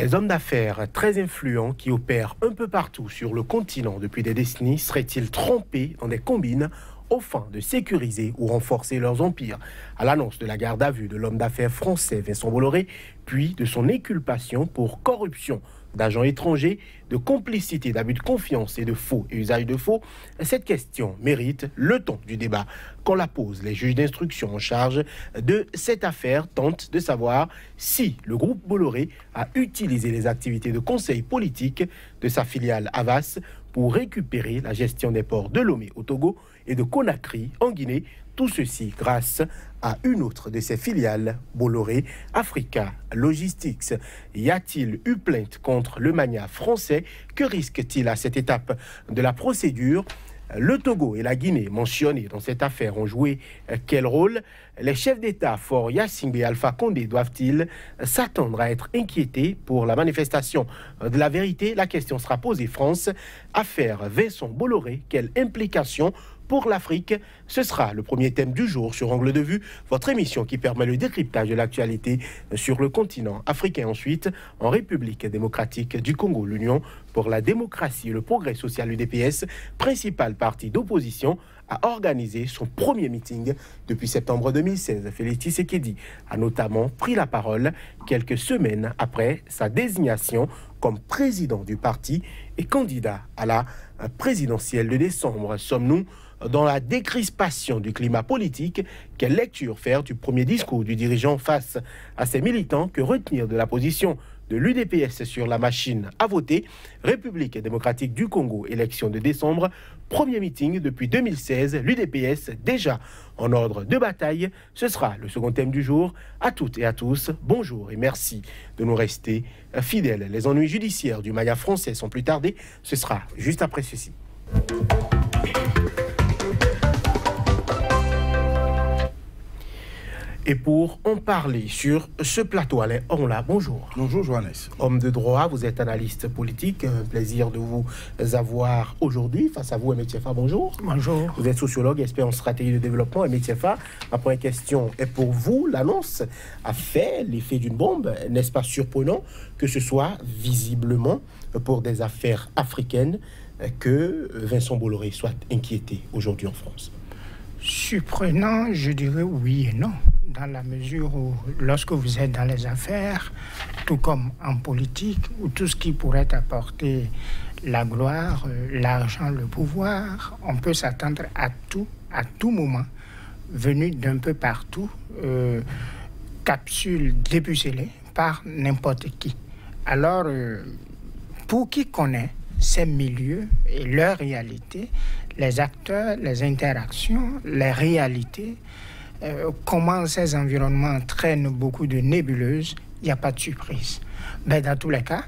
Les hommes d'affaires très influents qui opèrent un peu partout sur le continent depuis des décennies seraient-ils trempés dans des combines aux fins de sécuriser ou renforcer leurs empires? À l'annonce de la garde à vue de l'homme d'affaires français Vincent Bolloré, puis de son inculpation pour corruption d'agents étrangers, de complicité, d'abus de confiance et de faux et usage de faux, cette question mérite le temps du débat qu'on la pose. Les juges d'instruction en charge de cette affaire tentent de savoir si le groupe Bolloré a utilisé les activités de conseil politique de sa filiale Havas pour récupérer la gestion des ports de Lomé au Togo et de Conakry en Guinée. Tout ceci grâce à une autre de ses filiales, Bolloré Africa Logistics. Y a-t-il eu plainte contre le magnat français? Que risque-t-il à cette étape de la procédure? Le Togo et la Guinée mentionnés dans cette affaire ont joué quel rôle? Les chefs d'État Faure Gnassingbé et Alpha Condé doivent-ils s'attendre à être inquiétés pour la manifestation de la vérité? La question sera posée. France, affaire Vincent Bolloré, quelle implication pour l'Afrique? Ce sera le premier thème du jour sur Angle de Vue, votre émission qui permet le décryptage de l'actualité sur le continent africain. Ensuite, en République démocratique du Congo, l'Union pour la démocratie et le progrès social, UDPS, principal parti d'opposition, a organisé son premier meeting depuis septembre 2016. Félix Tshisekedi a notamment pris la parole quelques semaines après sa désignation comme président du parti et candidat à la présidentielle de décembre. Sommes-nous dans la décrispation du climat politique? Quelle lecture faire du premier discours du dirigeant face à ses militants? Que retenir de la position de l'UDPS sur la machine à voter? République démocratique du Congo, élection de décembre, premier meeting depuis 2016, l'UDPS déjà en ordre de bataille. Ce sera le second thème du jour. À toutes et à tous, bonjour et merci de nous rester fidèles. Les ennuis judiciaires du magnat français sans plus tarder, ce sera juste après ceci. Et pour en parler sur ce plateau, Alain Orla, bonjour. Bonjour, Johannes. Homme de droit, vous êtes analyste politique. Un plaisir de vous avoir aujourd'hui. Face à vous, Aimé Tiefa, bonjour. Bonjour. Vous êtes sociologue, expert en stratégie de développement. Aimé Tiefa, ma première question est pour vous. L'annonce a fait l'effet d'une bombe. N'est-ce pas surprenant que ce soit visiblement pour des affaires africaines que Vincent Bolloré soit inquiété aujourd'hui en France? Surprenant, je dirais oui et non, dans la mesure où lorsque vous êtes dans les affaires, tout comme en politique, où tout ce qui pourrait apporter la gloire, l'argent, le pouvoir, on peut s'attendre à tout moment, venu d'un peu partout, capsule dépucelée par n'importe qui. Alors, pour qui connaît ces milieux et leur réalité, les acteurs, les interactions, les réalités, comment ces environnements traînent beaucoup de nébuleuses, il n'y a pas de surprise. Mais dans tous les cas,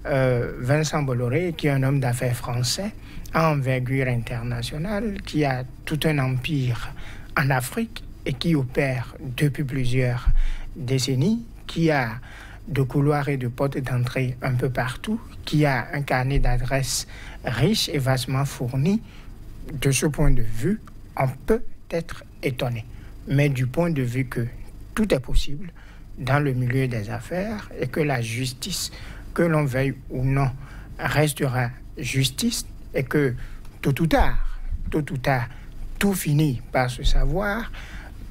Vincent Bolloré, qui est un homme d'affaires français, à envergure internationale, qui a tout un empire en Afrique et qui opère depuis plusieurs décennies, qui a de couloirs et de portes d'entrée un peu partout, qui a un carnet d'adresses riche et vastement fourni. De ce point de vue, on peut être étonné. Mais du point de vue que tout est possible dans le milieu des affaires et que la justice, que l'on veuille ou non, restera justice et que tôt ou tard, tout finit par se savoir,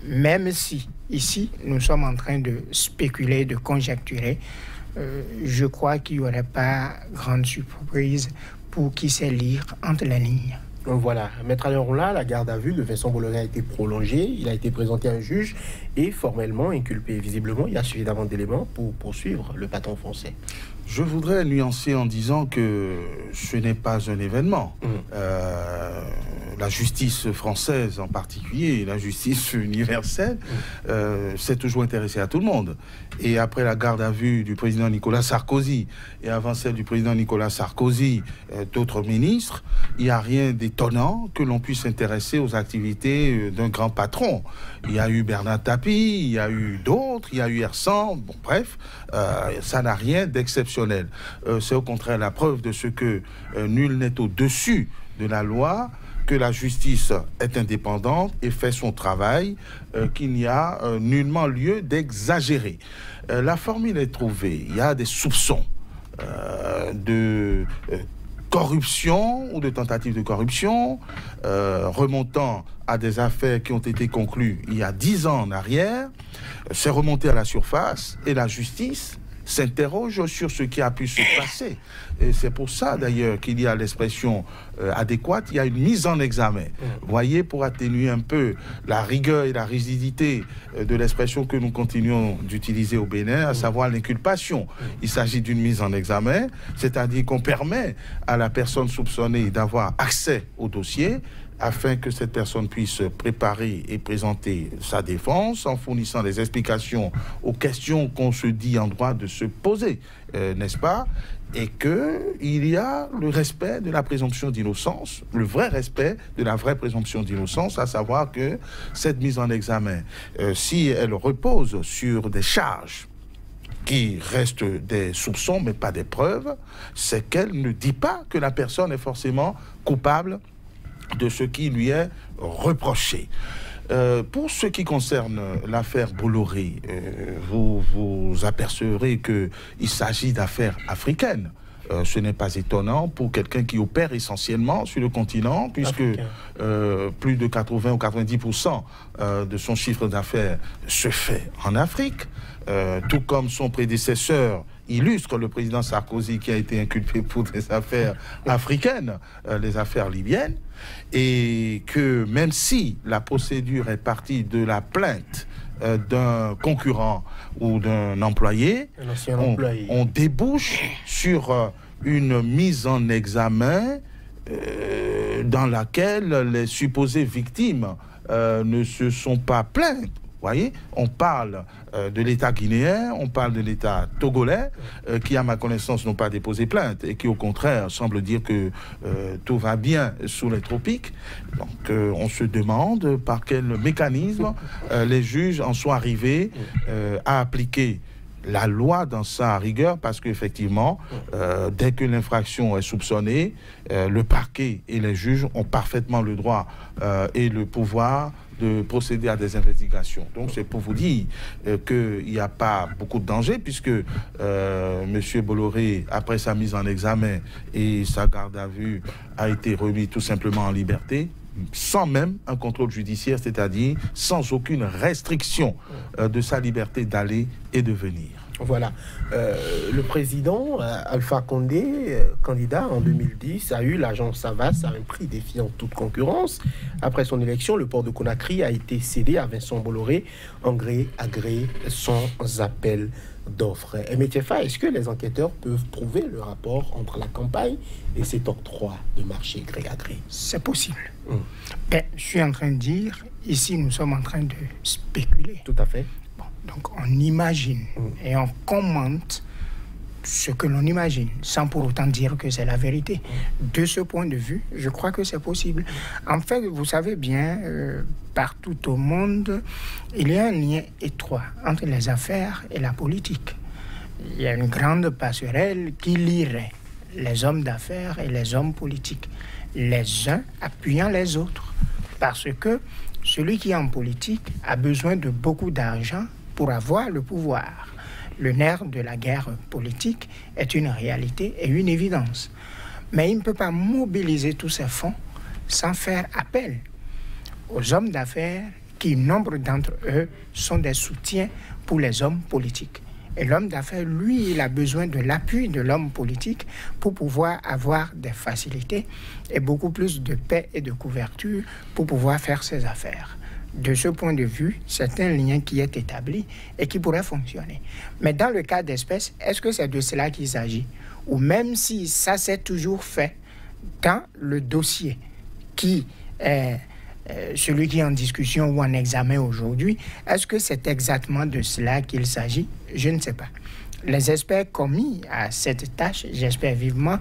même si ici, nous sommes en train de spéculer, de conjecturer, je crois qu'il n'y aurait pas grande surprise pour qui sait lire entre les lignes. Voilà, Maître Alain Orla, la garde à vue de Vincent Bolloré a été prolongée, il a été présenté à un juge et formellement inculpé. Visiblement, il y a suffisamment d'éléments pour poursuivre le patron français. Je voudrais nuancer en disant que ce n'est pas un événement. La justice française en particulier, la justice universelle, s'est toujours intéressée à tout le monde. Et après la garde à vue du président Nicolas Sarkozy, et avant celle du président Nicolas Sarkozy, d'autres ministres, il n'y a rien d'étonnant que l'on puisse s'intéresser aux activités d'un grand patron. Il y a eu Bernard Tapie, il y a eu d'autres, il y a eu Hersant, bon bref, ça n'a rien d'exceptionnel. C'est au contraire la preuve de ce que nul n'est au-dessus de la loi, que la justice est indépendante et fait son travail, qu'il n'y a nullement lieu d'exagérer. La formule est trouvée, il y a des soupçons. de corruption ou de tentative de corruption, remontant à des affaires qui ont été conclues il y a 10 ans en arrière. C'est remonté à la surface et la justice s'interroge sur ce qui a pu se passer. Et c'est pour ça, d'ailleurs, qu'il y a l'expression adéquate, il y a une mise en examen. Vous voyez, pour atténuer un peu la rigueur et la rigidité de l'expression que nous continuons d'utiliser au Bénin, à savoir l'inculpation. Il s'agit d'une mise en examen, c'est-à-dire qu'on permet à la personne soupçonnée d'avoir accès au dossier, afin que cette personne puisse préparer et présenter sa défense en fournissant des explications aux questions qu'on se dit en droit de se poser, n'est-ce pas? Et qu'il y a le respect de la présomption d'innocence, le vrai respect de la vraie présomption d'innocence, à savoir que cette mise en examen, si elle repose sur des charges qui restent des soupçons mais pas des preuves, c'est qu'elle ne dit pas que la personne est forcément coupable de ce qui lui est reproché. Pour ce qui concerne l'affaire Bolloré, vous vous apercevrez qu'il s'agit d'affaires africaines. Ce n'est pas étonnant pour quelqu'un qui opère essentiellement sur le continent, puisque plus de 80 ou 90% de son chiffre d'affaires se fait en Afrique, tout comme son prédécesseur illustre, le président Sarkozy, qui a été inculpé pour des affaires africaines, les affaires libyennes, et que même si la procédure est partie de la plainte d'un concurrent ou d'un employé, on débouche sur une mise en examen dans laquelle les supposées victimes ne se sont pas plaintes. Vous voyez, on parle de l'État guinéen, on parle de l'État togolais, qui, à ma connaissance, n'ont pas déposé plainte et qui, au contraire, semble dire que tout va bien sous les tropiques. Donc, on se demande par quel mécanisme les juges en sont arrivés à appliquer la loi dans sa rigueur, parce qu'effectivement, dès que l'infraction est soupçonnée, le parquet et les juges ont parfaitement le droit et le pouvoir de procéder à des investigations. Donc c'est pour vous dire qu'il n'y a pas beaucoup de danger, puisque M. Bolloré, après sa mise en examen et sa garde à vue, a été remis tout simplement en liberté, sans même un contrôle judiciaire, c'est-à-dire sans aucune restriction de sa liberté d'aller et de venir. Voilà. Le président Alpha Condé, candidat en 2010, a eu l'agent Savas à un prix défiant toute concurrence. Après son élection, le port de Conakry a été cédé à Vincent Bolloré en gré à gré, sans appel d'offres. Emetiefa, est-ce que les enquêteurs peuvent prouver le rapport entre la campagne et cet octroi de marché gré à gré? C'est possible. Ben, je suis en train de dire, ici nous sommes en train de spéculer. Tout à fait. Donc on imagine et on commente ce que l'on imagine, sans pour autant dire que c'est la vérité. De ce point de vue, je crois que c'est possible. En fait, vous savez bien, partout au monde, il y a un lien étroit entre les affaires et la politique. Il y a une grande passerelle qui lierait les hommes d'affaires et les hommes politiques, les uns appuyant les autres. Parce que celui qui est en politique a besoin de beaucoup d'argent pour avoir le pouvoir. Le nerf de la guerre politique est une réalité et une évidence. Mais il ne peut pas mobiliser tous ces fonds sans faire appel aux hommes d'affaires qui, nombre d'entre eux, sont des soutiens pour les hommes politiques. Et l'homme d'affaires, lui, il a besoin de l'appui de l'homme politique pour pouvoir avoir des facilités et beaucoup plus de paix et de couverture pour pouvoir faire ses affaires. De ce point de vue, c'est un lien qui est établi et qui pourrait fonctionner. Mais dans le cas d'espèce, est-ce que c'est de cela qu'il s'agit? Ou même si ça s'est toujours fait dans le dossier qui est celui qui est en discussion ou en examen aujourd'hui, est-ce que c'est exactement de cela qu'il s'agit? Je ne sais pas. Les experts commis à cette tâche, j'espère vivement,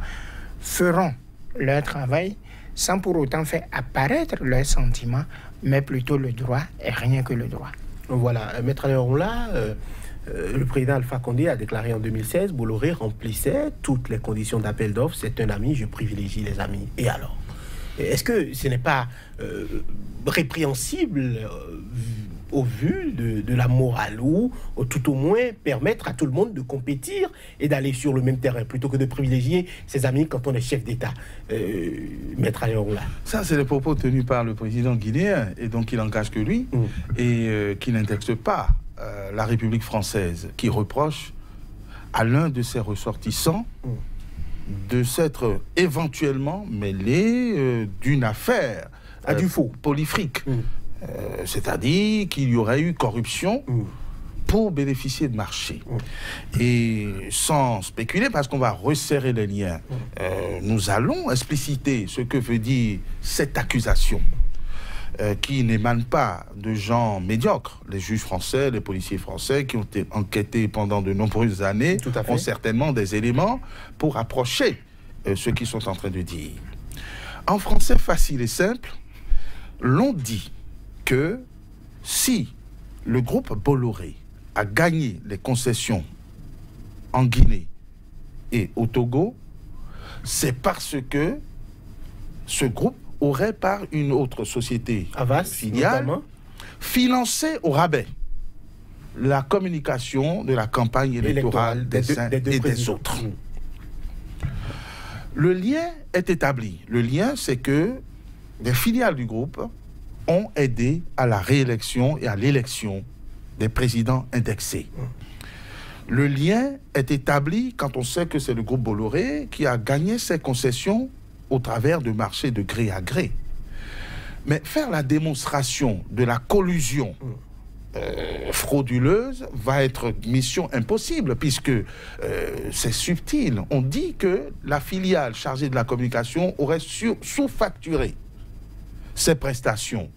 feront leur travail sans pour autant faire apparaître leurs sentiments, mais plutôt le droit et rien que le droit. Voilà, Maître Aléola, le président Alpha Condé a déclaré en 2016 Bolloré remplissait toutes les conditions d'appel d'offres. C'est un ami, je privilégie les amis. Et alors? Est-ce que ce n'est pas répréhensible au vu de la morale, ou tout au moins permettre à tout le monde de compétir et d'aller sur le même terrain, plutôt que de privilégier ses amis quand on est chef d'État. Maître Alain Orula. Ça, c'est les propos tenus par le président guinéen, et donc il n'engage que lui, et qui n'indexe pas la République française, qui reproche à l'un de ses ressortissants de s'être éventuellement mêlé d'une affaire du faux polyfrique. C'est-à-dire qu'il y aurait eu corruption pour bénéficier de marchés. Et sans spéculer, parce qu'on va resserrer les liens, nous allons expliciter ce que veut dire cette accusation, qui n'émane pas de gens médiocres. Les juges français, les policiers français qui ont été enquêtés pendant de nombreuses années ont certainement des éléments pour approcher ce qu'ils sont en train de dire. En français facile et simple, l'on dit que si le groupe Bolloré a gagné les concessions en Guinée et au Togo, c'est parce que ce groupe aurait par une autre société filiale financé au rabais la communication de la campagne électorale des uns et des autres. Le lien est établi. Le lien, c'est que des filiales du groupe ont aidé à la réélection et à l'élection des présidents indexés. Le lien est établi quand on sait que c'est le groupe Bolloré qui a gagné ses concessions au travers de marchés de gré à gré. Mais faire la démonstration de la collusion frauduleuse va être mission impossible, puisque c'est subtil. On dit que la filiale chargée de la communication aurait sous-facturé ses prestations.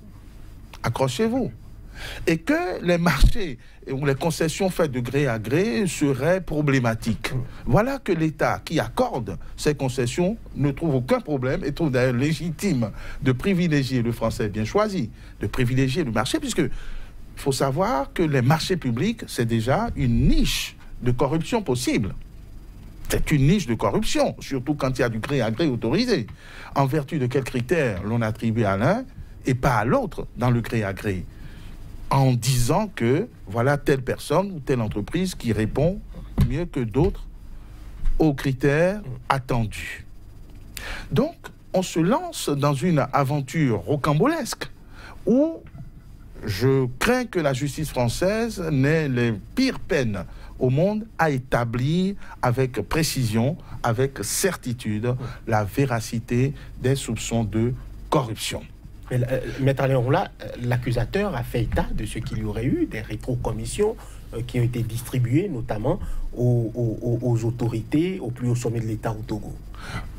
Accrochez-vous. Et que les marchés ou les concessions faites de gré à gré seraient problématiques. Voilà que l'État qui accorde ces concessions ne trouve aucun problème et trouve d'ailleurs légitime de privilégier le français bien choisi, de privilégier le marché, puisque il faut savoir que les marchés publics, c'est déjà une niche de corruption possible. C'est une niche de corruption, surtout quand il y a du gré à gré autorisé. En vertu de quels critères l'on attribue à l'un et pas à l'autre dans le gré à gré, en disant que voilà telle personne ou telle entreprise qui répond mieux que d'autres aux critères attendus. Donc, on se lance dans une aventure rocambolesque où je crains que la justice française n'ait les pires peines au monde à établir avec précision, avec certitude, la véracité des soupçons de corruption. Maître Alain Orula, l'accusateur a fait état de ce qu'il y aurait eu, des rétrocommissions qui ont été distribuées notamment aux autorités, au plus haut sommet de l'État au Togo.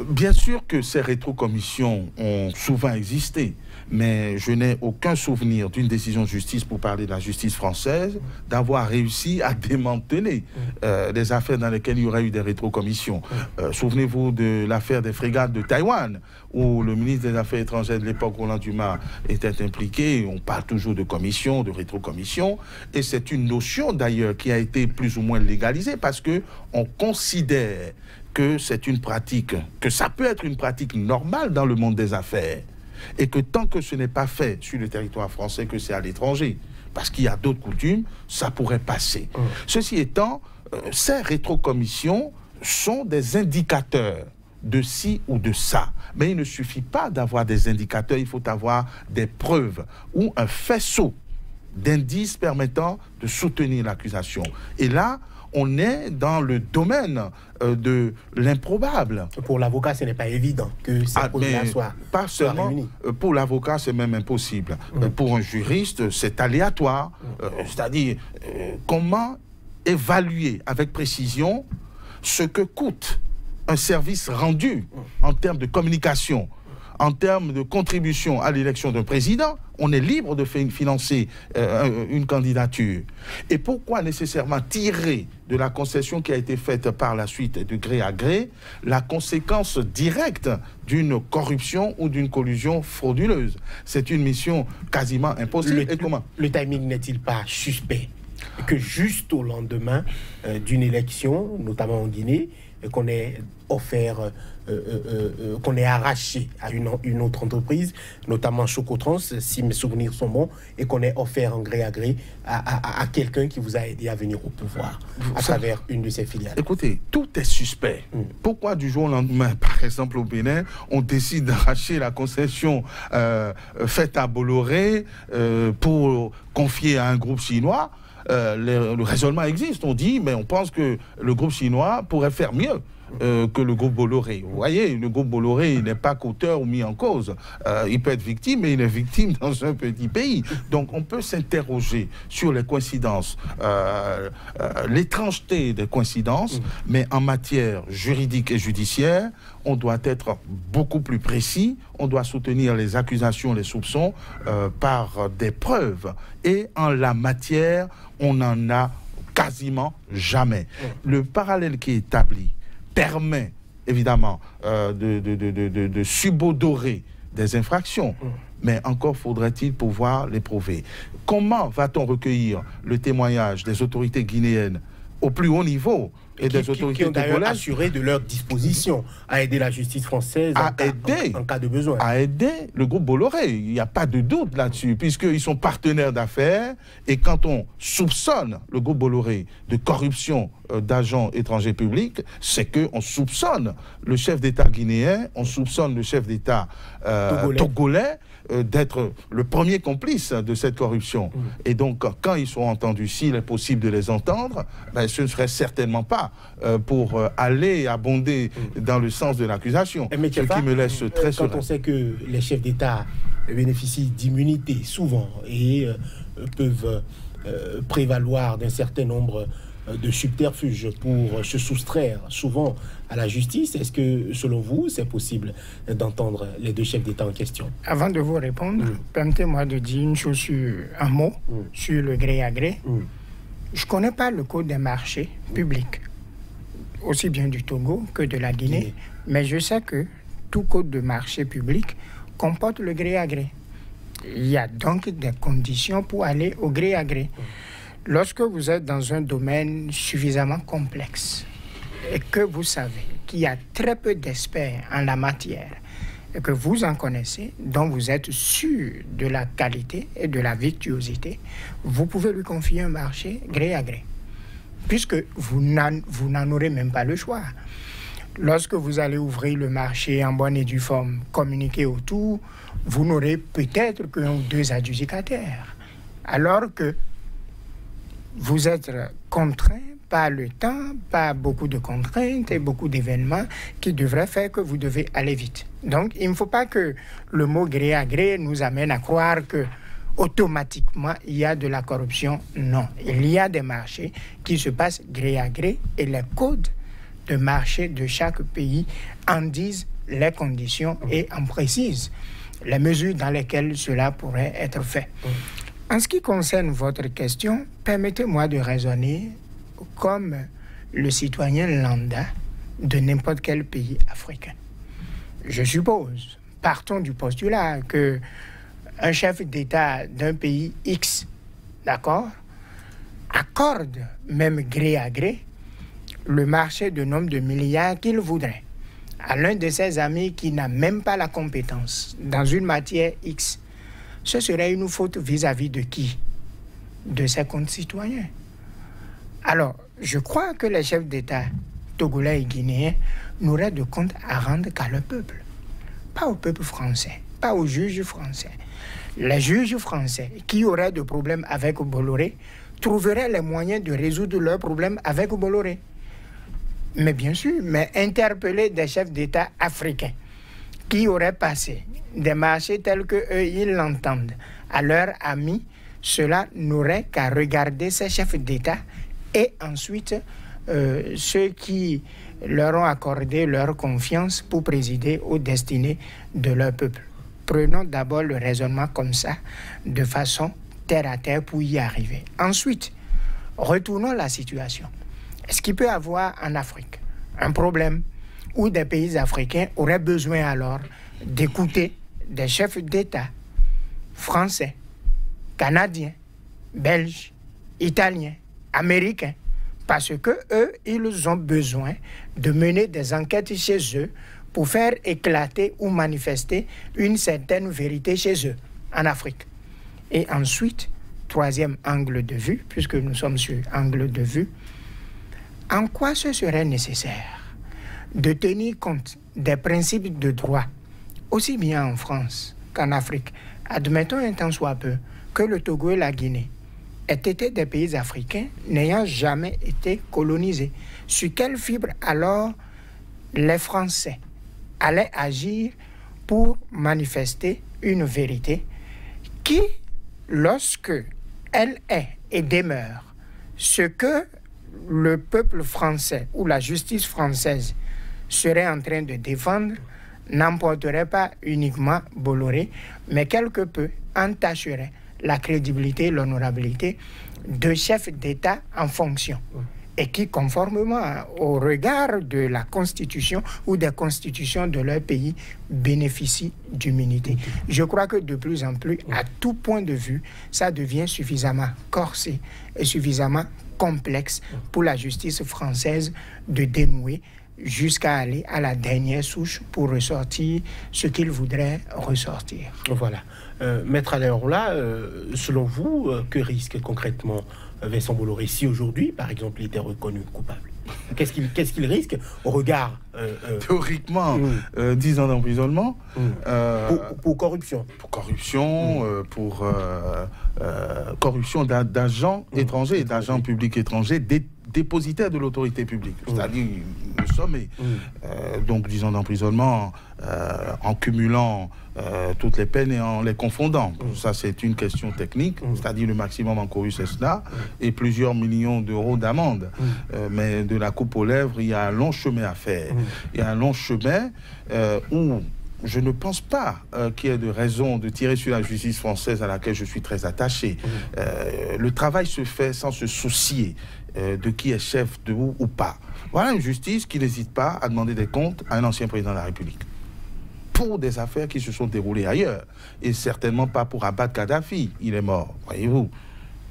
Bien sûr que ces rétrocommissions ont souvent existé, mais je n'ai aucun souvenir d'une décision de justice, pour parler de la justice française, d'avoir réussi à démanteler des affaires dans lesquelles il y aurait eu des rétrocommissions. Souvenez-vous de l'affaire des frégates de Taïwan, où le ministre des Affaires étrangères de l'époque, Roland Dumas, était impliqué. On parle toujours de commission, de rétrocommission, et c'est une notion d'ailleurs qui a été plus ou moins légalisée, parce que on considère que c'est une pratique, que ça peut être une pratique normale dans le monde des affaires, et que tant que ce n'est pas fait sur le territoire français, que c'est à l'étranger, parce qu'il y a d'autres coutumes, ça pourrait passer. Ceci étant, ces rétrocommissions sont des indicateurs de ci ou de ça. Mais il ne suffit pas d'avoir des indicateurs, il faut avoir des preuves ou un faisceau d'indices permettant de soutenir l'accusation. Et là, on est dans le domaine de l'improbable. Pour l'avocat, ce n'est pas évident que ces causes-là soient réunies. Pour l'avocat, c'est même impossible. Pour un juriste, c'est aléatoire. C'est-à-dire, comment évaluer avec précision ce que coûte un service rendu en termes de communication, en termes de contribution à l'élection d'un président? On est libre de financer une candidature. Et pourquoi nécessairement tirer de la concession qui a été faite par la suite de gré à gré la conséquence directe d'une corruption ou d'une collusion frauduleuse? C'est une mission quasiment impossible. Et comment? Le timing n'est-il pas suspect que juste au lendemain d'une élection, notamment en Guinée, et qu'on ait offert, qu'on ait arraché à une autre entreprise, notamment Chocotrans, si mes souvenirs sont bons, et qu'on ait offert en gré à gré à quelqu'un qui vous a aidé à venir au pouvoir à travers une de ses filiales. Écoutez, tout est suspect. Pourquoi du jour au lendemain, par exemple au Bénin, on décide d'arracher la concession faite à Bolloré pour confier à un groupe chinois? Le raisonnement existe. On dit, mais on pense que le groupe chinois pourrait faire mieux que le groupe Bolloré. Vous voyez, le groupe Bolloré n'est pas qu'auteur ou mis en cause. Il peut être victime, mais il est victime dans un petit pays. Donc on peut s'interroger sur les coïncidences, l'étrangeté des coïncidences, mais en matière juridique et judiciaire, on doit être beaucoup plus précis, on doit soutenir les accusations, les soupçons par des preuves. Et en la matière, on n'en a quasiment jamais. Le parallèle qui est établi permet évidemment de subodorer des infractions, mais encore faudrait-il pouvoir les prouver. Comment va-t-on recueillir le témoignage des autorités guinéennes au plus haut niveau et des autorités qui ont d'ailleurs assuré de leur disposition à aider la justice française en cas de besoin. À aider le groupe Bolloré. Il n'y a pas de doute là-dessus, puisqu'ils sont partenaires d'affaires. Et quand on soupçonne le groupe Bolloré de corruption d'agents étrangers publics, c'est qu'on soupçonne le chef d'État guinéen, on soupçonne le chef d'État togolais d'être le premier complice de cette corruption. Et donc, quand ils sont entendus, s'il est possible de les entendre, ben, ce ne serait certainement pas pour aller abonder dans le sens de l'accusation. Ce qui me laisse très serein. Quand on sait que les chefs d'État bénéficient d'immunité souvent et peuvent prévaloir d'un certain nombre de subterfuges pour se soustraire souvent à la justice, est-ce que, selon vous, c'est possible d'entendre les deux chefs d'État en question? Avant de vous répondre, permettez-moi de dire une chose un mot sur le gré à gré. Je ne connais pas le code des marchés publics, aussi bien du Togo que de la Guinée, mais je sais que tout code de marché public comporte le gré à gré. Il y a donc des conditions pour aller au gré à gré. Lorsque vous êtes dans un domaine suffisamment complexe et que vous savez qu'il y a très peu d'experts en la matière et que vous en connaissez, dont vous êtes sûr de la qualité et de la virtuosité, vous pouvez lui confier un marché gré à gré, puisque vous n'en aurez même pas le choix. Lorsque vous allez ouvrir le marché en bonne et due forme, communiquer autour, vous n'aurez peut-être qu'un ou deux adjudicataires, alors que vous êtes contraint par le temps, par beaucoup de contraintes et beaucoup d'événements qui devraient faire que vous devez aller vite. Donc, il ne faut pas que le mot gré à gré nous amène à croire que automatiquement il y a de la corruption. Non, il y a des marchés qui se passent gré à gré et les codes de marché de chaque pays en disent les conditions et en précisent les mesures dans lesquelles cela pourrait être fait. En ce qui concerne votre question, permettez-moi de raisonner comme le citoyen lambda de n'importe quel pays africain. Je suppose, partons du postulat que un chef d'État d'un pays X, d'accord, accorde, même gré à gré, le marché de nombre de milliards qu'il voudrait à l'un de ses amis qui n'a même pas la compétence dans une matière X. Ce serait une faute vis-à-vis de qui? De ses concitoyens. Alors, je crois que les chefs d'État togolais et guinéens n'auraient de compte à rendre qu'à leur peuple. Pas au peuple français, pas aux juges français. Les juges français qui auraient de problèmes avec Bolloré trouveraient les moyens de résoudre leurs problèmes avec Bolloré. Mais bien sûr, mais interpeller des chefs d'État africains qui auraient passé des marchés tels qu'eux, ils l'entendent, à leurs amis, cela n'aurait qu'à regarder ces chefs d'État et ensuite ceux qui leur ont accordé leur confiance pour présider aux destinées de leur peuple. Prenons d'abord le raisonnement comme ça, de façon terre à terre pour y arriver. Ensuite, retournons la situation. Est-ce qu'il peut y avoir en Afrique un problème où des pays africains auraient besoin alors d'écouter des chefs d'État français, canadiens, belges, italiens, américains, Parce que eux, ils ont besoin de mener des enquêtes chez eux pour faire éclater ou manifester une certaine vérité chez eux, en Afrique. Et ensuite, troisième angle de vue, puisque nous sommes sur angle de vue, en quoi ce serait nécessaire de tenir compte des principes de droit, aussi bien en France qu'en Afrique? Admettons un tant soit peu que le Togo et la Guinée aient été des pays africains n'ayant jamais été colonisés. Sur quelle fibre alors les Français allaient agir pour manifester une vérité qui, lorsque elle est et demeure ce que le peuple français ou la justice française serait en train de défendre, n'emporterait pas uniquement Bolloré, mais quelque peu entacherait la crédibilité et l'honorabilité de chefs d'État en fonction, et qui, conformément au regard de la Constitution ou des constitutions de leur pays, bénéficient d'immunité. Je crois que de plus en plus, à tout point de vue, ça devient suffisamment corsé et suffisamment complexe pour la justice française de dénouer jusqu'à aller à la dernière souche pour ressortir ce qu'il voudrait ressortir. Voilà. Maître Alain-Orla, selon vous, que risque concrètement Vincent Bolloré si aujourd'hui, par exemple, il était reconnu coupable? Qu'est-ce qu'il risque au regard théoriquement, 10 ans d'emprisonnement. Pour corruption. Pour corruption, pour corruption d'agents étrangers, d'agents publics étrangers, dépositaires de l'autorité publique. C'est-à-dire, nous sommes, donc 10 ans d'emprisonnement en cumulant toutes les peines et en les confondant. Ça, c'est une question technique, c'est-à-dire le maximum encouru, c'est cela, et plusieurs millions d'euros d'amende. Mais de la coupe aux lèvres, il y a un long chemin à faire. Il y a un long chemin où je ne pense pas qu'il y ait de raison de tirer sur la justice française à laquelle je suis très attaché. Le travail se fait sans se soucier de qui est chef de ou pas. Voilà une justice qui n'hésite pas à demander des comptes à un ancien président de la République pour des affaires qui se sont déroulées ailleurs, et certainement pas pour abattre Kadhafi. Il est mort, voyez-vous.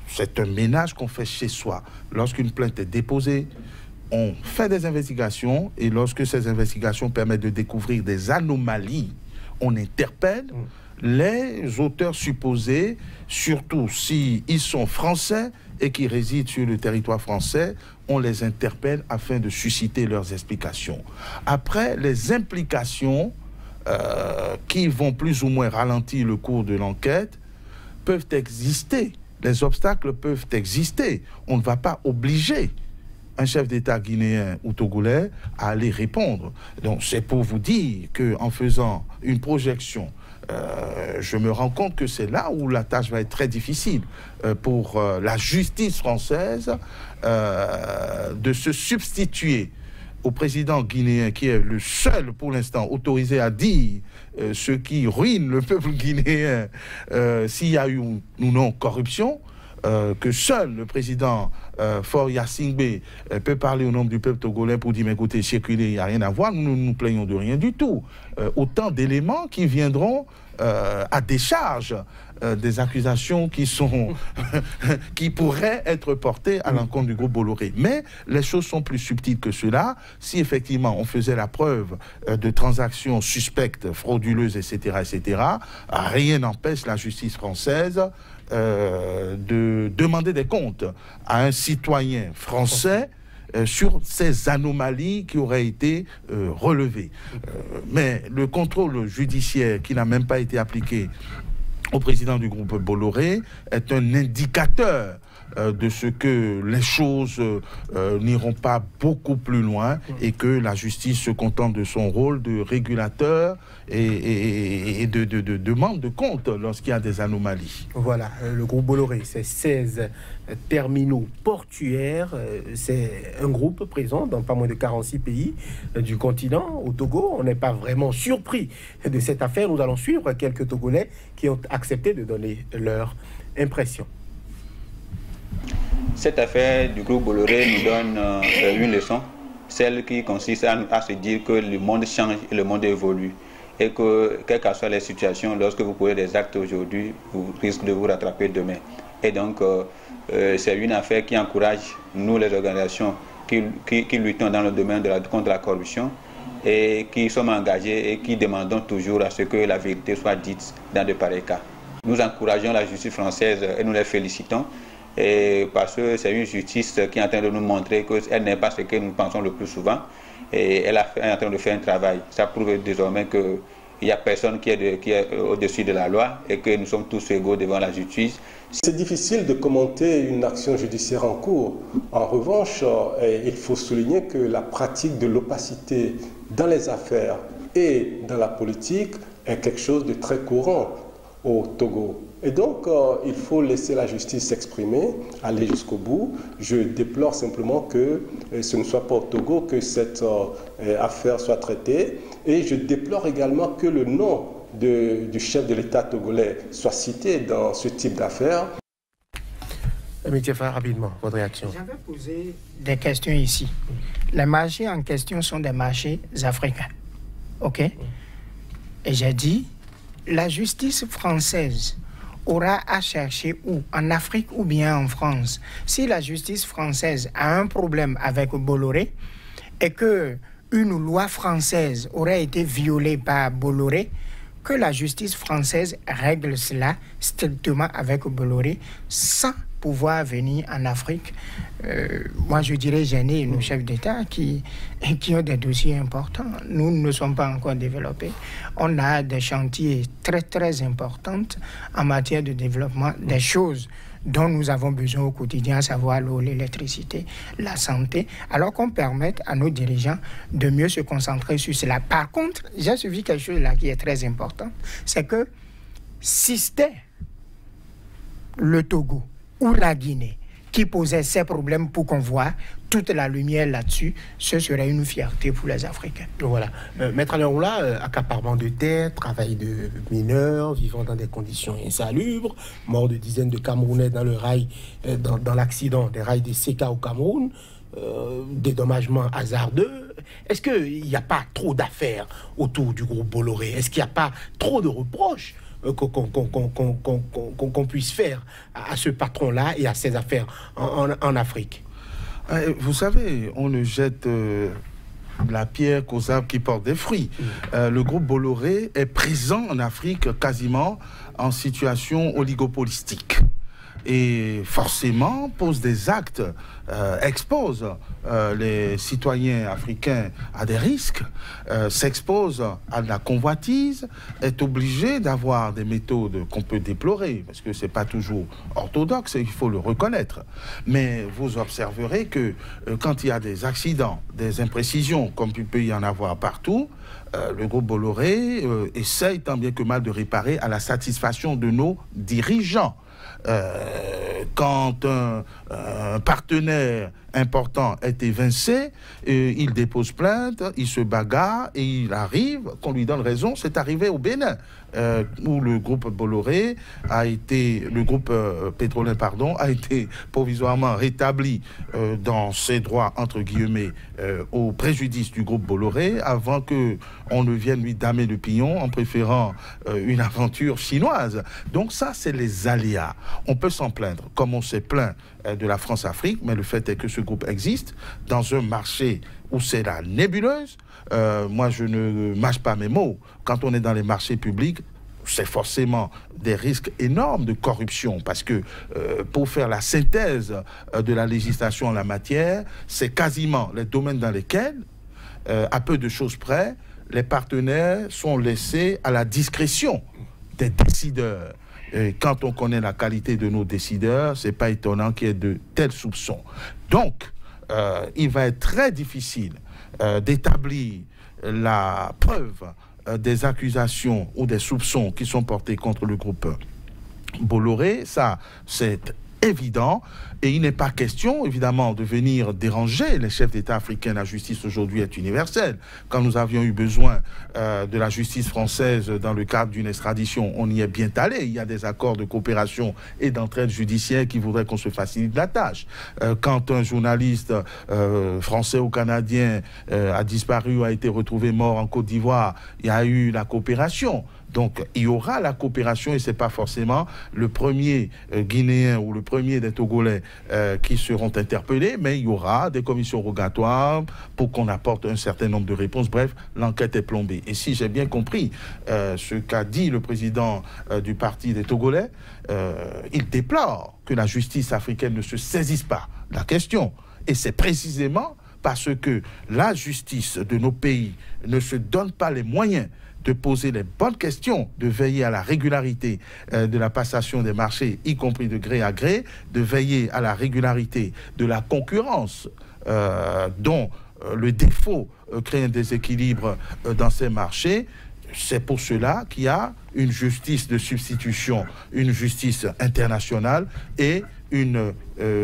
C'est un ménage qu'on fait chez soi. Lorsqu'une plainte est déposée, on fait des investigations, et lorsque ces investigations permettent de découvrir des anomalies, on interpelle les auteurs supposés, surtout s'ils sont français et qui résident sur le territoire français, on les interpelle afin de susciter leurs explications. Après, les implications qui vont plus ou moins ralentir le cours de l'enquête peuvent exister. Les obstacles peuvent exister. On ne va pas obliger un chef d'État guinéen ou togolais à aller répondre. Donc c'est pour vous dire qu'en faisant une projection, je me rends compte que c'est là où la tâche va être très difficile pour la justice française de se substituer au président guinéen, qui est le seul pour l'instant autorisé à dire ce qui ruine le peuple guinéen s'il y a eu ou non corruption. Que seul le président Faure Gnassingbé peut parler au nom du peuple togolais pour dire, mais écoutez, circuler, il n'y a rien à voir, nous ne nous plaignons de rien du tout. Autant d'éléments qui viendront à décharge des accusations qui sont qui pourraient être portées à l'encontre du groupe Bolloré. Mais les choses sont plus subtiles que cela. Si effectivement on faisait la preuve de transactions suspectes, frauduleuses, etc., rien n'empêche la justice française de demander des comptes à un citoyen français sur ces anomalies qui auraient été relevées. Mais le contrôle judiciaire qui n'a même pas été appliqué au président du groupe Bolloré est un indicateur de ce que les choses n'iront pas beaucoup plus loin et que la justice se contente de son rôle de régulateur et de demande de compte lorsqu'il y a des anomalies. Voilà, le groupe Bolloré, c'est 16 terminaux portuaires. C'est un groupe présent dans pas moins de 46 pays du continent. Au Togo, on n'est pas vraiment surpris de cette affaire. Nous allons suivre quelques Togolais qui ont accepté de donner leur impression. Cette affaire du groupe Bolloré nous donne une leçon, celle qui consiste à se dire que le monde change et le monde évolue. Et que, quelles que soient les situations, lorsque vous posez des actes aujourd'hui, vous risquez de vous rattraper demain. Et donc, c'est une affaire qui encourage, nous, les organisations qui luttons dans le domaine contre la corruption et qui sommes engagés et qui demandons toujours à ce que la vérité soit dite dans de pareils cas. Nous encourageons la justice française et nous les félicitons parce que c'est une justice qui est en train de nous montrer qu'elle n'est pas ce que nous pensons le plus souvent et elle est en train de faire un travail. Ça prouve désormais qu'il n'y a personne qui est au-dessus de la loi et que nous sommes tous égaux devant la justice. C'est difficile de commenter une action judiciaire en cours. En revanche, il faut souligner que la pratique de l'opacité dans les affaires et dans la politique est quelque chose de très courant au Togo. Et donc, il faut laisser la justice s'exprimer, aller jusqu'au bout. Je déplore simplement que ce ne soit pas au Togo que cette affaire soit traitée. Et je déplore également que le nom du chef de l'État togolais soit cité dans ce type d'affaires. Métiefa, rapidement, votre réaction. J'avais posé des questions ici. Les marchés en question sont des marchés africains. OK? Et j'ai dit, la justice française aura à chercher où? En Afrique ou bien en France? Si la justice française a un problème avec Bolloré et que une loi française aurait été violée par Bolloré, que la justice française règle cela strictement avec Bolloré sans pouvoir venir en Afrique. Moi, je dirais gêner nos chefs d'État qui ont des dossiers importants. Nous ne sommes pas encore développés. On a des chantiers très, très importants en matière de développement, des choses dont nous avons besoin au quotidien, à savoir l'eau, l'électricité, la santé, alors qu'on permette à nos dirigeants de mieux se concentrer sur cela. Par contre, j'ai suivi quelque chose là qui est très important, c'est que si c'était le Togo ou la Guinée qui posait ces problèmes pour qu'on voit toute la lumière là-dessus, ce serait une fierté pour les Africains. Voilà. Maître Alain, accaparement de terres, travail de mineurs, vivant dans des conditions insalubres, mort de dizaines de Camerounais dans le rail, dans l'accident des rails des Séka au Cameroun, dédommagement hasardeux. Est-ce qu'il n'y a pas trop d'affaires autour du groupe Bolloré? Est-ce qu'il n'y a pas trop de reproches qu'on puisse faire à ce patron-là et à ses affaires en Afrique? Vous savez, on ne jette la pierre qu'aux arbres qui portent des fruits. Le groupe Bolloré est présent en Afrique quasiment en situation oligopolistique. Et forcément pose des actes, expose les citoyens africains à des risques, s'expose à de la convoitise, est obligé d'avoir des méthodes qu'on peut déplorer, parce que c'est pas toujours orthodoxe, il faut le reconnaître. Mais vous observerez que quand il y a des accidents, des imprécisions, comme il peut y en avoir partout, le groupe Bolloré essaye tant bien que mal de réparer à la satisfaction de nos dirigeants. Quand un partenaire important est évincé, il dépose plainte, il se bagarre et il arrive qu'on lui donne raison. C'est arrivé au Bénin, où le groupe Bolloré a été, le groupe pétrolier, pardon, a été provisoirement rétabli dans ses droits, entre guillemets, au préjudice du groupe Bolloré, avant que on ne vienne lui damer le pignon en préférant une aventure chinoise. Donc ça, c'est les aléas. On peut s'en plaindre, comme on s'est plaint de la France-Afrique, mais le fait est que ce groupe existe dans un marché où c'est la nébuleuse. Moi, je ne mâche pas mes mots. Quand on est dans les marchés publics, c'est forcément des risques énormes de corruption, parce que pour faire la synthèse de la législation en la matière, c'est quasiment les domaines dans lesquels, à peu de choses près, les partenaires sont laissés à la discrétion des décideurs. Et quand on connaît la qualité de nos décideurs, c'est pas étonnant qu'il y ait de tels soupçons. Donc, il va être très difficile d'établir la preuve des accusations ou des soupçons qui sont portés contre le groupe Bolloré. Ça, c'est évident. Et il n'est pas question, évidemment, de venir déranger les chefs d'État africains. La justice aujourd'hui est universelle. Quand nous avions eu besoin de la justice française dans le cadre d'une extradition, on y est bien allé. Il y a des accords de coopération et d'entraide judiciaire qui voudraient qu'on se facilite la tâche. Quand un journaliste français ou canadien a disparu ou a été retrouvé mort en Côte d'Ivoire, il y a eu la coopération. Donc, il y aura la coopération et ce n'est pas forcément le premier Guinéen ou le premier des Togolais qui seront interpellés, mais il y aura des commissions rogatoires pour qu'on apporte un certain nombre de réponses. Bref, l'enquête est plombée. Et si j'ai bien compris ce qu'a dit le président du parti des Togolais, il déplore que la justice africaine ne se saisisse pas de la question. Et c'est précisément parce que la justice de nos pays ne se donne pas les moyens de poser les bonnes questions, de veiller à la régularité de la passation des marchés, y compris de gré à gré, de veiller à la régularité de la concurrence dont le défaut crée un déséquilibre dans ces marchés. C'est pour cela qu'il y a une justice de substitution, une justice internationale et une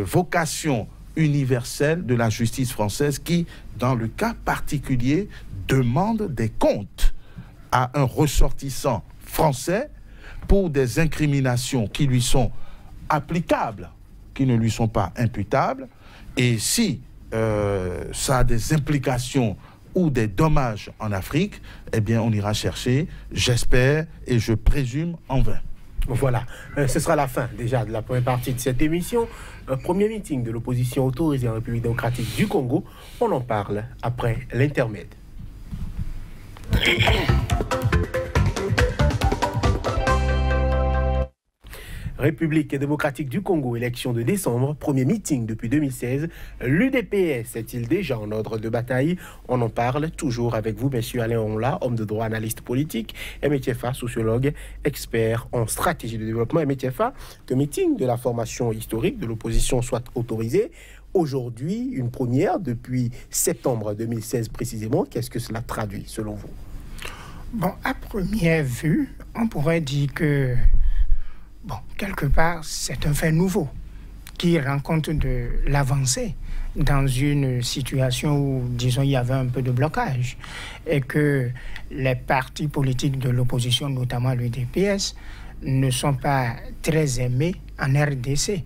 vocation universelle de la justice française qui, dans le cas particulier, demande des comptes à un ressortissant français pour des incriminations qui lui sont applicables, qui ne lui sont pas imputables. Et si ça a des implications ou des dommages en Afrique, eh bien on ira chercher, j'espère et je présume, en vain. Voilà, ce sera la fin déjà de la première partie de cette émission. Premier meeting de l'opposition autorisé en République démocratique du Congo. On en parle après l'intermède. République démocratique du Congo, élection de décembre, premier meeting depuis 2016. L'UDPS est-il déjà en ordre de bataille? On en parle toujours avec vous, monsieur Alain Onla, homme de droit, analyste politique, MTFA, sociologue, expert en stratégie de développement. MTFA, que meeting de la formation historique de l'opposition soit autorisé. Aujourd'hui, une première depuis septembre 2016 précisément. Qu'est-ce que cela traduit selon vous? Bon, à première vue, on pourrait dire que bon, quelque part, c'est un fait nouveau qui rend compte de l'avancée dans une situation où, disons, il y avait un peu de blocage et que les partis politiques de l'opposition, notamment l'UDPS, ne sont pas très aimés en RDC.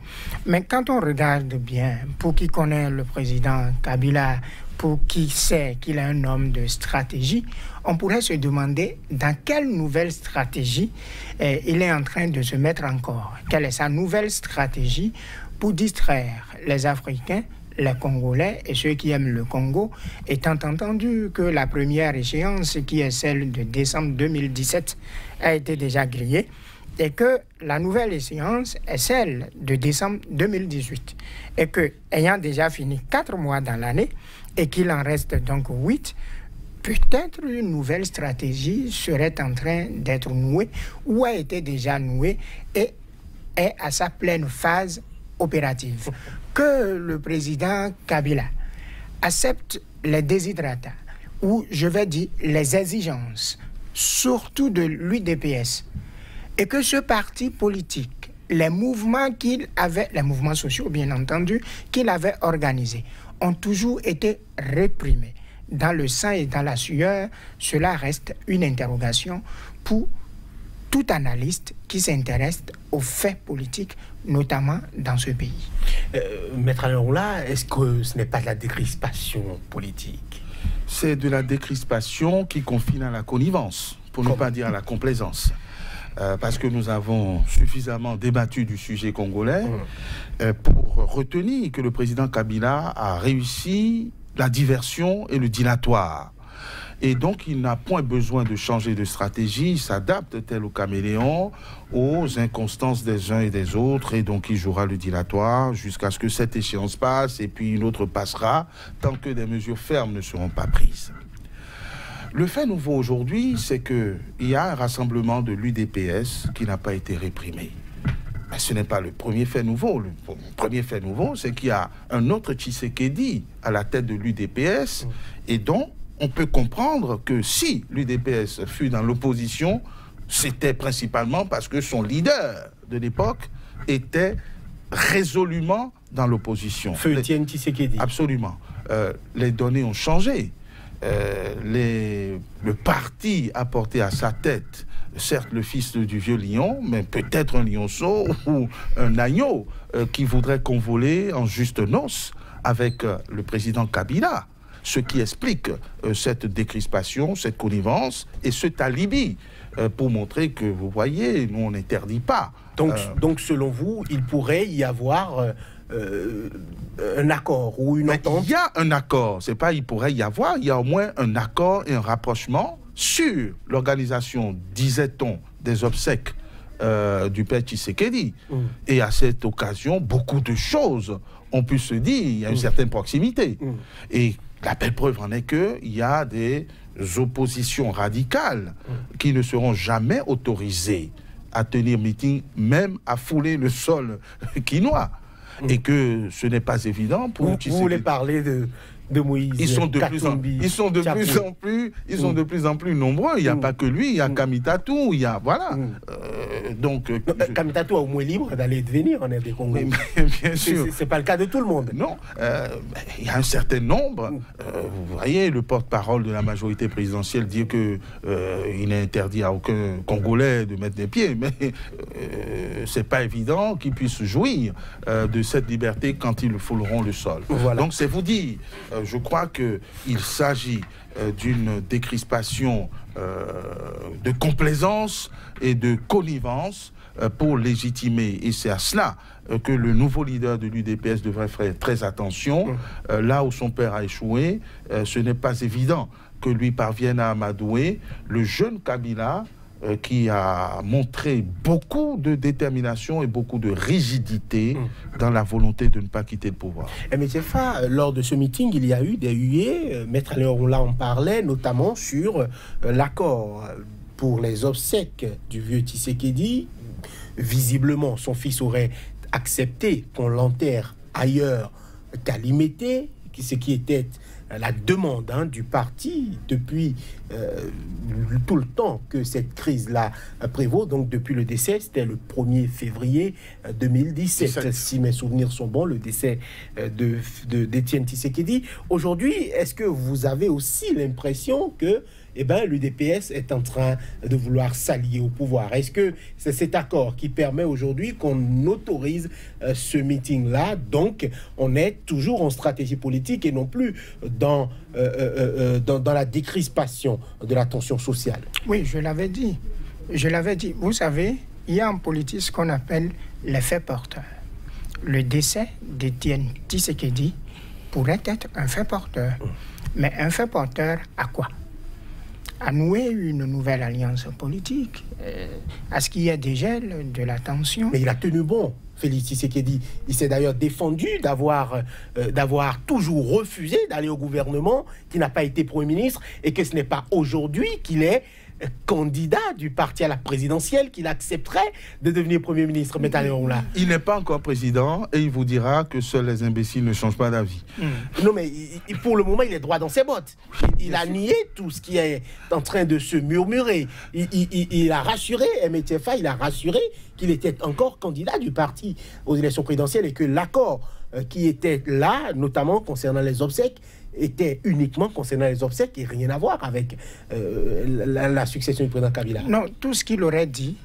Mais quand on regarde bien, pour qui connaît le président Kabila, pour qui sait qu'il est un homme de stratégie, on pourrait se demander dans quelle nouvelle stratégie il est en train de se mettre encore. Quelle est sa nouvelle stratégie pour distraire les Africains, les Congolais et ceux qui aiment le Congo, étant entendu que la première échéance, qui est celle de décembre 2017, a été déjà grillée, et que la nouvelle échéance est celle de décembre 2018. Et que, ayant déjà fini 4 mois dans l'année, et qu'il en reste donc 8, peut-être une nouvelle stratégie serait en train d'être nouée, ou a été déjà nouée, et est à sa pleine phase opérative. Que le président Kabila accepte les desiderata, ou je vais dire les exigences, surtout de l'UDPS, et que ce parti politique, les mouvements qu'il avait, les mouvements sociaux bien entendu, qu'il avait organisés, ont toujours été réprimés. Dans le sang et dans la sueur, cela reste une interrogation pour tout analyste qui s'intéresse aux faits politiques, notamment dans ce pays. Maître Alain Onla, est-ce que ce n'est pas de la décrispation politique? C'est de la décrispation qui confine à la connivence, pour ne pas dire à la complaisance. Parce que nous avons suffisamment débattu du sujet congolais pour retenir que le président Kabila a réussi la diversion et le dilatoire. Et donc, il n'a point besoin de changer de stratégie, il s'adapte tel au caméléon aux inconstances des uns et des autres, et donc il jouera le dilatoire jusqu'à ce que cette échéance passe, et puis une autre passera, tant que des mesures fermes ne seront pas prises. Le fait nouveau aujourd'hui, c'est qu'il y a un rassemblement de l'UDPS qui n'a pas été réprimé. Mais ce n'est pas le premier fait nouveau. Le premier fait nouveau, c'est qu'il y a un autre Tshisekedi à la tête de l'UDPS, et dont on peut comprendre que si l'UDPS fut dans l'opposition, c'était principalement parce que son leader de l'époque était résolument dans l'opposition. Feu Etienne Tshisekedi. Absolument. Les données ont changé. Le parti a porté à sa tête, certes le fils du vieux lion, mais peut-être un lionceau ou un agneau qui voudrait convoler en juste noces avec le président Kabila. Ce qui explique cette décrispation, cette connivence et cet alibi pour montrer que, vous voyez, nous on n'interdit pas. Donc, selon vous, il pourrait y avoir un accord ou une entente? Il y a un accord, c'est pas il pourrait y avoir, il y a au moins un accord et un rapprochement sur l'organisation, disait-on, des obsèques du père Tshisekedi. Et à cette occasion, beaucoup de choses ont pu se dire, il y a une certaine proximité. Et la belle preuve en est qu'il y a des oppositions radicales qui ne seront jamais autorisées à tenir meeting, même à fouler le sol quinois. Et que ce n'est pas évident pour Tshisekedi. Vous voulez parler de Moïse? Ils sont de plus en plus nombreux. Il n'y a pas que lui, il y a Kamitatou, il y a voilà. Kamitatou a au moins libre d'aller devenir en RD Congo. Bien sûr. C'est pas le cas de tout le monde. Non, il y a un certain nombre. Vous voyez, le porte-parole de la majorité présidentielle dit que il n'est interdit à aucun Congolais de mettre des pieds, mais c'est pas évident qu'ils puissent jouir de cette liberté quand ils fouleront le sol. Voilà. Donc c'est vous dire. Je crois qu'il s'agit d'une décrispation de complaisance et de connivence pour légitimer. Et c'est à cela que le nouveau leader de l'UDPS devrait faire très attention. Là où son père a échoué, ce n'est pas évident que lui parvienne à amadouer le jeune Kabila qui a montré beaucoup de détermination et beaucoup de rigidité dans la volonté de ne pas quitter le pouvoir. Mais Tchefa, lors de ce meeting, il y a eu des huées, Maître Léon en parlait, notamment sur l'accord pour les obsèques du vieux Tshisekedi. Visiblement, son fils aurait accepté qu'on l'enterre ailleurs qu'à Limete, ce qui était la demande du parti depuis tout le temps que cette crise-là prévaut, donc depuis le décès, c'était le 1er février 2017, si mes souvenirs sont bons, le décès d'Etienne Tshisekedi. Aujourd'hui, est-ce que vous avez aussi l'impression que l'UDPS est en train de vouloir s'allier au pouvoir? Est-ce que c'est cet accord qui permet aujourd'hui qu'on autorise ce meeting-là? Donc, on est toujours en stratégie politique et non plus dans la décrispation de la tension sociale. Oui, je l'avais dit. Vous savez, il y a en politique ce qu'on appelle l'effet porteur. Le décès d'Etienne Tshisekedi pourrait être un fait porteur. Mais un fait porteur à quoi? À nouer une nouvelle alliance politique, à ce qu'il y ait des gels, de la tension. Mais il a tenu bon, Félix Tshisekedi. Il s'est d'ailleurs défendu d'avoir toujours refusé d'aller au gouvernement, qu'il n'a pas été Premier ministre, et que ce n'est pas aujourd'hui qu'il est candidat du parti à la présidentielle qu'il accepterait de devenir Premier ministre. Il n'est pas encore président et il vous dira que seuls les imbéciles ne changent pas d'avis. Non, mais pour le moment, il est droit dans ses bottes. Il a nié tout ce qui est en train de se murmurer. Il a rassuré, MTFA, il a rassuré qu'il était encore candidat du parti aux élections présidentielles et que l'accord qui était là, notamment concernant les obsèques, était uniquement concernant les obsèques et rien à voir avec la succession du président Kabila. Non, tout ce qu'il aurait dit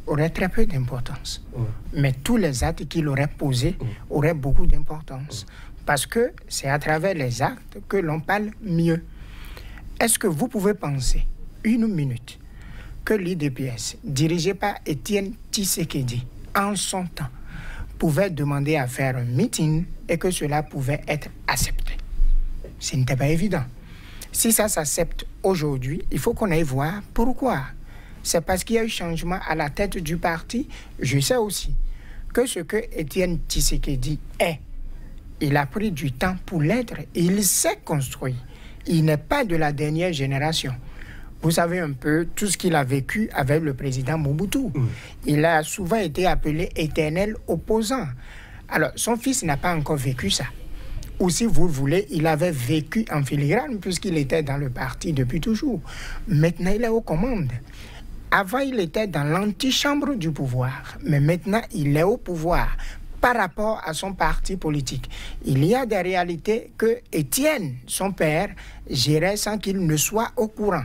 aurait très peu d'importance. Mais tous les actes qu'il aurait posés auraient beaucoup d'importance. Parce que c'est à travers les actes que l'on parle mieux. Est-ce que vous pouvez penser une minute que l'UDPS, dirigé par Etienne Tshisekedi, en son temps, pouvait demander à faire un meeting et que cela pouvait être accepté? Ce n'était pas évident. Si ça s'accepte aujourd'hui, il faut qu'on aille voir pourquoi. C'est parce qu'il y a eu changement à la tête du parti. Je sais aussi que ce que Etienne Tshisekedi est, il a pris du temps pour l'être et il s'est construit. Il n'est pas de la dernière génération. Vous savez un peu tout ce qu'il a vécu avec le président Mobutu. Il a souvent été appelé éternel opposant. Alors, son fils n'a pas encore vécu ça. Ou si vous voulez, il avait vécu en filigrane puisqu'il était dans le parti depuis toujours. Maintenant, il est aux commandes. Avant, il était dans l'antichambre du pouvoir. Mais maintenant, il est au pouvoir par rapport à son parti politique. Il y a des réalités que Étienne, son père, gérait sans qu'il ne soit au courant.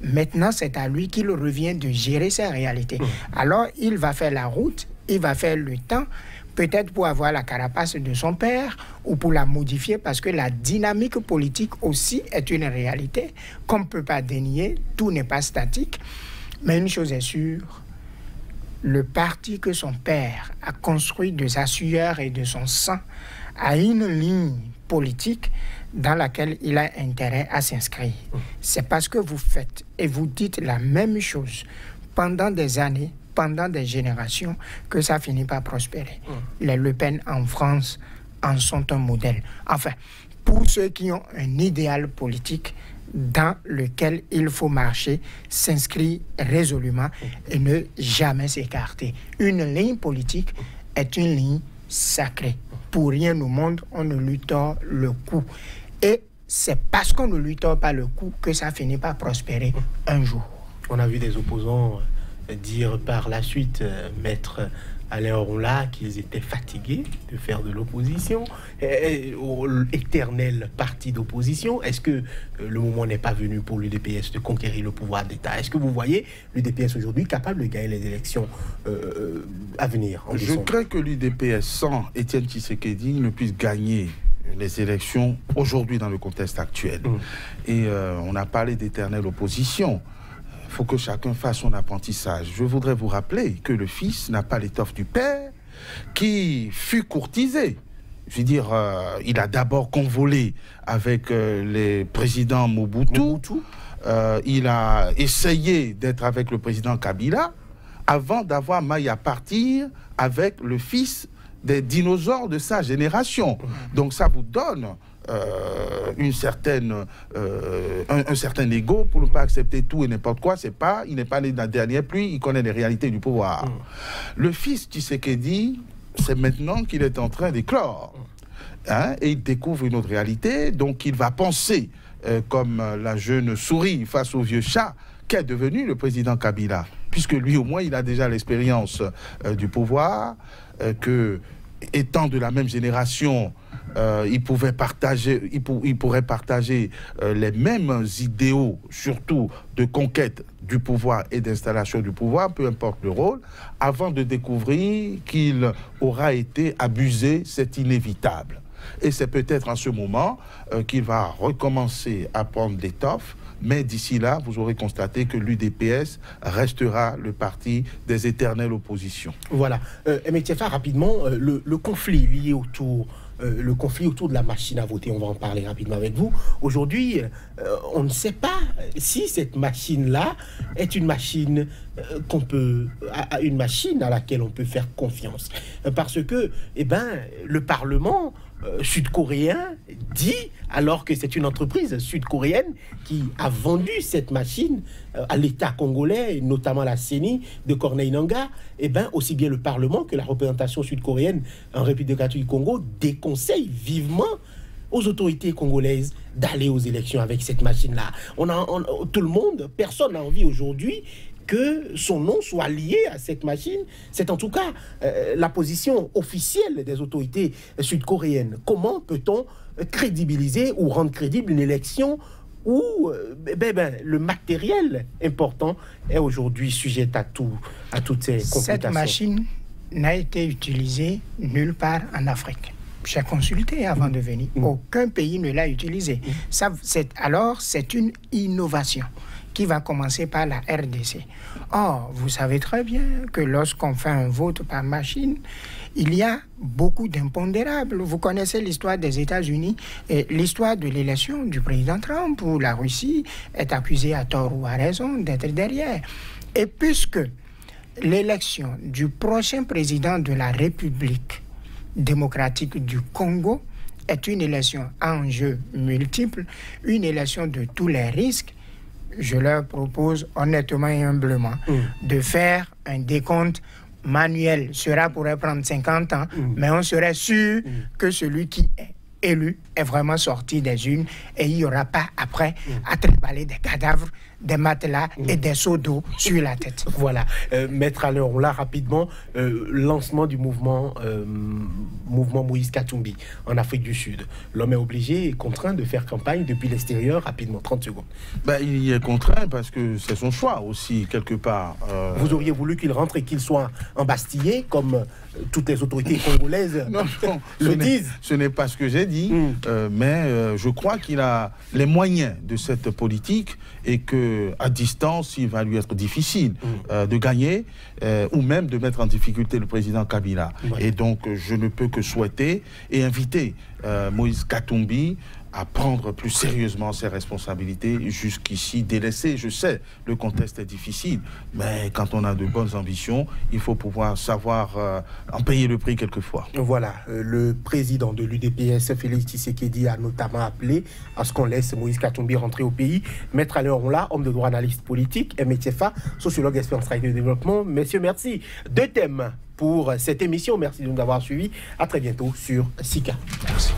Maintenant, c'est à lui qu'il revient de gérer ces réalités. Alors, il va faire la route, il va faire le temps, peut-être pour avoir la carapace de son père ou pour la modifier, parce que la dynamique politique aussi est une réalité qu'on ne peut pas dénier, tout n'est pas statique. Mais une chose est sûre, le parti que son père a construit de sa sueur et de son sang a une ligne politique dans laquelle il a intérêt à s'inscrire. C'est parce que vous faites et vous dites la même chose pendant des années, pendant des générations, que ça finit par prospérer. Les Le Pen en France en sont un modèle. Enfin, pour ceux qui ont un idéal politique dans lequel il faut marcher, s'inscrire résolument et ne jamais s'écarter. Une ligne politique est une ligne sacrée. Pour rien au monde, on ne lui tord le cou. Et c'est parce qu'on ne lui tord pas le cou que ça finit par prospérer un jour. On a vu des opposants dire par la suite, Maître Alain Orunla, qu'ils étaient fatigués de faire de l'opposition, éternel parti d'opposition. Est-ce que le moment n'est pas venu pour l'UDPS de conquérir le pouvoir d'État? Est-ce que vous voyez l'UDPS aujourd'hui capable de gagner les élections à venir en décembre? Je crains que l'UDPS, sans Étienne Tshisekedi, ne puisse gagner les élections aujourd'hui dans le contexte actuel. Et on a parlé d'éternelle opposition. Il faut que chacun fasse son apprentissage. Je voudrais vous rappeler que le fils n'a pas l'étoffe du père, qui fut courtisé. Je veux dire, il a d'abord convolé avec les présidents Mobutu. Il a essayé d'être avec le président Kabila avant d'avoir maille à partir avec le fils des dinosaures de sa génération. Donc ça vous donne un certain ego pour ne pas accepter tout et n'importe quoi. Il n'est pas né de la dernière pluie, il connaît les réalités du pouvoir. Le fils Tshisekedi, c'est maintenant qu'il est en train d'éclore. Et il découvre une autre réalité, donc il va penser comme la jeune souris face au vieux chat qu'est devenu le président Kabila, puisque lui au moins il a déjà l'expérience du pouvoir, que étant de la même génération, il pourrait partager les mêmes idéaux, surtout de conquête du pouvoir et d'installation du pouvoir, peu importe le rôle, avant de découvrir qu'il aura été abusé. C'est inévitable. Et c'est peut-être en ce moment qu'il va recommencer à prendre l'étoffe. Mais d'ici là, vous aurez constaté que l'UDPS restera le parti des éternelles oppositions. Voilà. Aimé Tiefa, rapidement, le conflit lié autour... le conflit autour de la machine à voter, on va en parler rapidement avec vous. Aujourd'hui, on ne sait pas si cette machine-là est une machine une machine à laquelle on peut faire confiance. Parce que, le Parlement sud-coréen dit, alors que c'est une entreprise sud-coréenne qui a vendu cette machine à l'État congolais, et notamment la CENI de Corneille Nangaa, aussi bien le Parlement que la représentation sud-coréenne en République démocratique du Congo déconseille vivement aux autorités congolaises d'aller aux élections avec cette machine-là. Tout le monde, personne n'a envie aujourd'hui que son nom soit lié à cette machine. C'est en tout cas la position officielle des autorités sud-coréennes. Comment peut-on crédibiliser ou rendre crédible une élection où le matériel important est aujourd'hui sujet à toutes ces complications? Cette machine n'a été utilisée nulle part en Afrique. J'ai consulté avant de venir. Aucun pays ne l'a utilisée. Alors, c'est une innovation qui va commencer par la RDC. Or, vous savez très bien que lorsqu'on fait un vote par machine, il y a beaucoup d'impondérables. Vous connaissez l'histoire des États-Unis et l'histoire de l'élection du président Trump, où la Russie est accusée à tort ou à raison d'être derrière. Et puisque l'élection du prochain président de la République démocratique du Congo est une élection à enjeux multiples, une élection de tous les risques, je leur propose honnêtement et humblement de faire un décompte manuel. Cela pourrait prendre 50 ans, mais on serait sûr que celui qui est élu est vraiment sorti des urnes et il n'y aura pas après à trimballer des cadavres des matelas et des seaux d'eau sur la tête. Voilà. Maître Alain Ronla, rapidement, lancement du mouvement Moïse Katumbi en Afrique du Sud. L'homme est obligé et contraint de faire campagne depuis l'extérieur, rapidement, 30 secondes. Ben, il y est contraint parce que c'est son choix aussi, quelque part. Vous auriez voulu qu'il rentre et qu'il soit embastillé, comme toutes les autorités congolaises le disent. Ce n'est pas ce que j'ai dit, mais je crois qu'il a les moyens de cette politique et qu'à distance, il va lui être difficile de gagner ou même de mettre en difficulté le président Kabila. Ouais. Et donc, je ne peux que souhaiter et inviter Moïse Katumbi à prendre plus sérieusement ses responsabilités, jusqu'ici délaissées. Je sais, le contexte est difficile, mais quand on a de bonnes ambitions, il faut pouvoir savoir en payer le prix quelquefois. Voilà, le président de l'UDPS, Félix Tshisekedi, a notamment appelé à ce qu'on laisse Moïse Katumbi rentrer au pays. Maître Alain Ronla, homme de droit, analyste politique, MTFA, sociologue, expert en stratégie de développement. Messieurs, merci. 2 thèmes pour cette émission. Merci de nous avoir suivis. À très bientôt sur Sika. Merci.